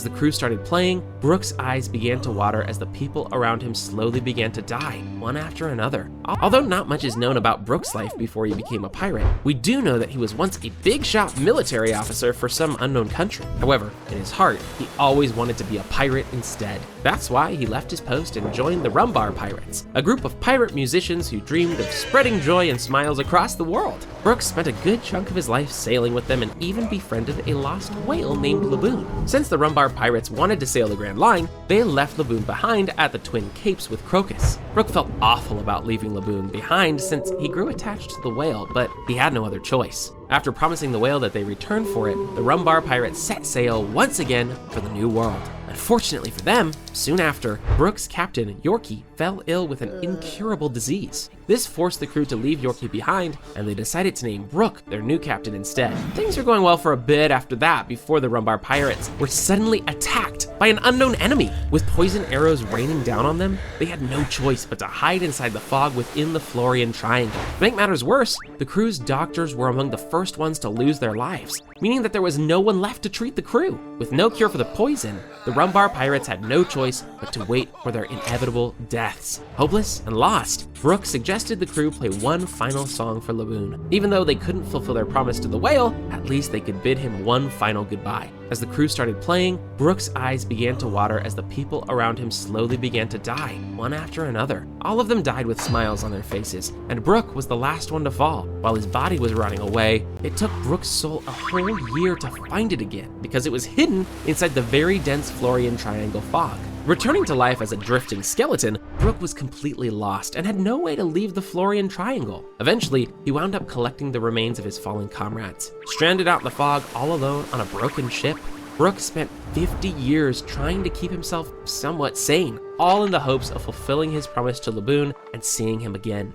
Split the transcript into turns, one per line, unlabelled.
As the crew started playing, Brook's eyes began to water as the people around him slowly began to die, one after another. Although not much is known about Brook's life before he became a pirate, we do know that he was once a big-shot military officer for some unknown country. However, in his heart, he always wanted to be a pirate instead. That's why he left his post and joined the Rumbar Pirates, a group of pirate musicians who dreamed of spreading joy and smiles across the world. Brook spent a good chunk of his life sailing with them and even befriended a lost whale named Laboon. Since the Rumbar Pirates wanted to sail the Grand Line, they left Laboon behind at the Twin Capes with Crocus. Brook felt awful about leaving Laboon behind since he grew attached to the whale, but he had no other choice. After promising the whale that they returned for it, the Rumbar Pirates set sail once again for the New World. Unfortunately for them, soon after, Brook's captain, Yorkie, fell ill with an incurable disease. This forced the crew to leave Yorkie behind, and they decided to name Brook their new captain instead. Things were going well for a bit after that before the Rumbar Pirates were suddenly attacked by an unknown enemy. With poison arrows raining down on them, they had no choice but to hide inside the fog within the Florian Triangle. To make matters worse, the crew's doctors were among the first ones to lose their lives, meaning that there was no one left to treat the crew. With no cure for the poison, the Rumbar Pirates had no choice but to wait for their inevitable deaths. Hopeless and lost, Brook suggested the crew play one final song for Laboon. Even though they couldn't fulfill their promise to the whale, at least they could bid him one final goodbye. As the crew started playing, Brook's eyes began to water as the people around him slowly began to die, one after another. All of them died with smiles on their faces, and Brook was the last one to fall. While his body was rotting away, it took Brook's soul a whole year to find it again, because it was hidden inside the very dense Florian Triangle fog. Returning to life as a drifting skeleton, Brook was completely lost and had no way to leave the Florian Triangle. Eventually, he wound up collecting the remains of his fallen comrades. Stranded out in the fog all alone on a broken ship, Brook spent 50 years trying to keep himself somewhat sane, all in the hopes of fulfilling his promise to Laboon and seeing him again.